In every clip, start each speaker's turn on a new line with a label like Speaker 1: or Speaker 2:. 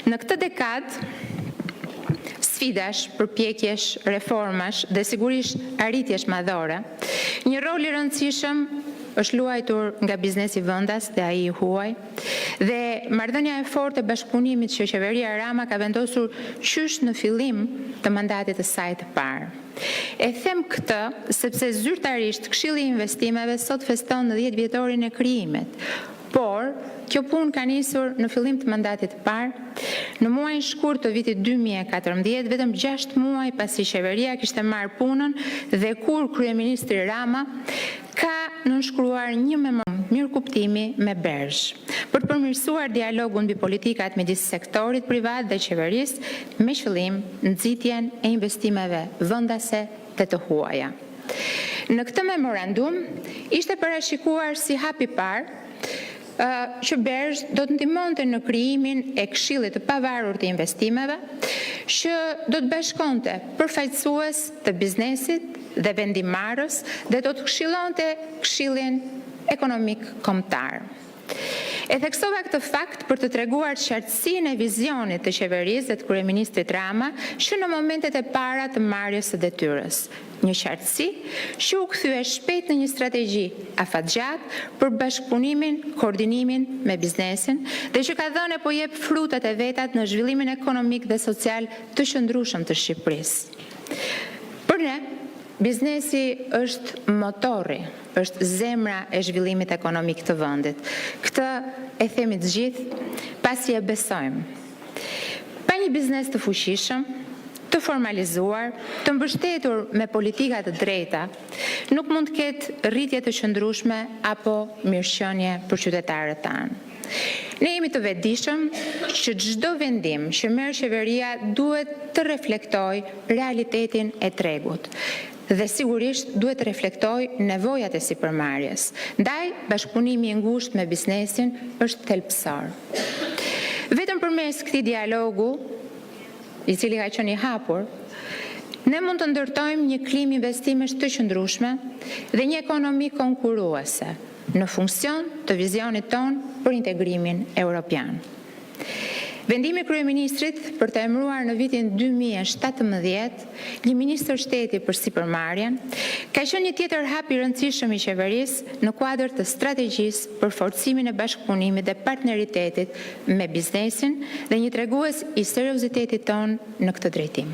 Speaker 1: Në këtë dekadë, sfidash, përpjekjesh, reformash dhe sigurisht arritjesh madhore, një rol i rëndësishëm është luajtur nga biznesi vendas dhe ai i huaj, dhe marrëdhënia e fortë e bashkëpunimit që qeveria Rama ka vendosur qysh në fillim të mandatit të saj të parë. E them këtë sepse zyrtarisht Këshilli i Investimeve sot feston 10 vjetorin e krijimit, por kjo punë ka nisur në fillim të mandatit të parë, në muajin shkurt të vitit 2014, vetëm 6 muaj pasi qeveria kishte marrë punën dhe kur kryeministri Rama ka nënshkruar një memorandum mirëkuptimi me Bergh për të përmirësuar dialogun mbi politikat midis sektorit privat dhe qeverisë me qëllim nxitjen e investimeve vendase dhe të huaja. Në këtë memorandum ishte parashikuar si hap i parë që Bergh do të ndihmonte në krijimin e Këshillit të pavarur të investimeve, që do të bashkonte përfaqësues të biznesit dhe vendimarrës dhe do të këshillonte Këshillin Ekonomik Kombëtar. E theksova këtë fakt për të treguar qartësinë e vizionit të qeverisë dhe të kryeministrit Rama që në momentet e para të marrjes së detyrës. Një qartësi që u kthye shpejt në një strategji afatgjatë për bashkëpunimin, koordinimin me biznesin dhe që ka dhënë po jep frutat e vetat në zhvillimin ekonomik dhe social të qëndrueshëm të Shqipërisë. Për ne, biznesi është motori, është zemra e zhvillimit ekonomik të vendit. Këtë e themi të gjithë, pasi e besojmë. Pa një biznes të fuqishëm, të formalizuar, të mbështetur me politika të drejta, nuk mund të ketë rritje të qëndrueshme apo mirëqenie për qytetarët tanë. Ne jemi të vetëdijshëm që çdo vendim që merr qeveria duhet të reflektojë realitetin e tregut dhe sigurisht duhet të reflektojë nevojat e sipërmarrjes. Ndaj, bashkëpunimi i ngushtë me biznesin është thelbësor. Vetëm përmes këtij dialogu, i cili ka qenë i hapur, ne mund të ndërtojmë një klimë investimesh të qëndrueshme dhe një ekonomi konkurruese në funksion të vizionit ton për integrimin evropian. Vendimi i kryeministrit për të emëruar në vitin 2017 një ministër shteti për sipërmarrjen ka qenë një tjetër hap i rëndësishëm i qeverisë në kuadër të strategjisë për forcimin e bashkëpunimit dhe partneritetit me biznesin dhe një tregues i seriozitetit ton në këtë drejtim.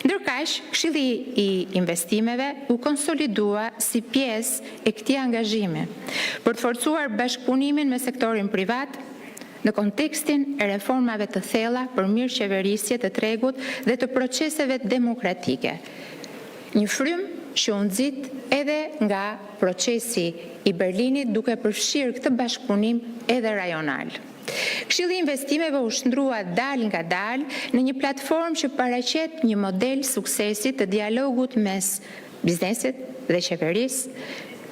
Speaker 1: Ndërkaq, Këshilli i Investimeve u konsolidua si pjesë e këtij angazhimi për të forcuar bashkëpunimin me sektorin privat në kontekstin e reformave të thella për mirëqeverisje të tregut dhe të proceseve demokratike. Një frym që u nxit edhe nga procesi i Berlinit duke përfshirë këtë bashkëpunim edhe rajonal. Këshilli i Investimeve u shndrua dal nga dal në një platformë që paraqet një model suksesi të dialogut mes biznesit dhe qeverisë,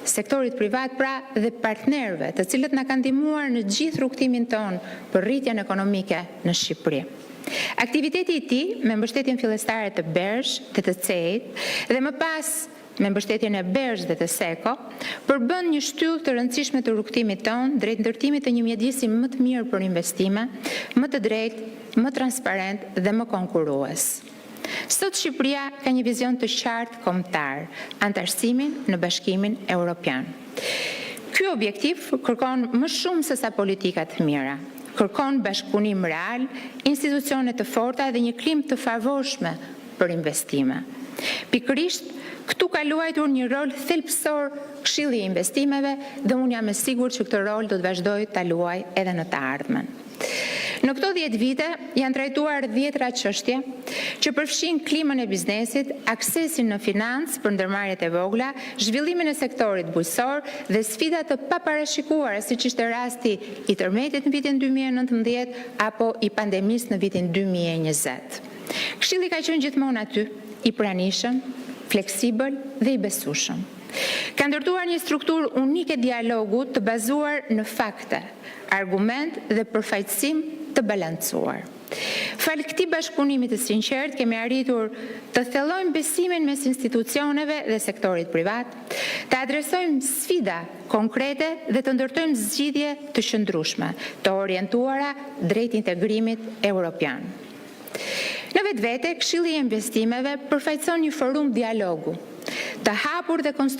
Speaker 1: sektorit privat pra dhe partnerëve, të cilët na kanë ndihmuar në gjithë rrugtimin ton për rritjen ekonomike në Shqipëri. Aktiviteti i tij me mbështetjen fillestare të Bergh dhe të CEI-t dhe më pas me mbështetjen e Bergh dhe të SECO, përbën një shtyllë të rëndësishme të rrugtimit ton drejt ndërtimit të një mjedisi më të mirë për investime, më të drejtë, më transparent dhe më konkurrues. Sot Shqipëria ka një vizion të qartë kombëtar, antarësimin në Bashkimin Evropian. Ky objektiv kërkon më shumë se sa politika të mira. Kërkon bashkëpunim real, institucione të forta dhe një klimë të favorshme për investime. Pikërisht, këtu ka luajtur një rol thelbësor Këshilli i Investimeve dhe unë jam e sigurt që këtë rol do të vazhdojë ta luajë edhe në të ardhmen. Në këto 10 vite janë trajtuar 10 çështje që përfshin klimën e biznesit, aksesin në financë për ndërmarrjet e vogla, zhvillimin e sektorit bujqësor dhe sfida të paparashikuara siç ishte rasti i tërmetit në vitin 2019 apo i pandemisë në vitin 2020. Këshilli ka qenë gjithmonë aty, i pranishëm, fleksibël dhe i besueshëm. Ka ndërtuar një strukturë unike dialogu të bazuar në fakte, argument dhe përfaqësim të balancuar. Falë këtij bashkëpunimi të sinqert, kemi arritur të thellojmë besimin mes institucioneve dhe sektorit privat, të adresojmë sfida konkrete dhe të ndërtojmë zgjidhje të qëndrueshme, të orientuara drejt integrimit evropian. Në vetvete, Këshilli i Investimeve përfaqëson një forum dialogu, të hapur dhe konstruktiv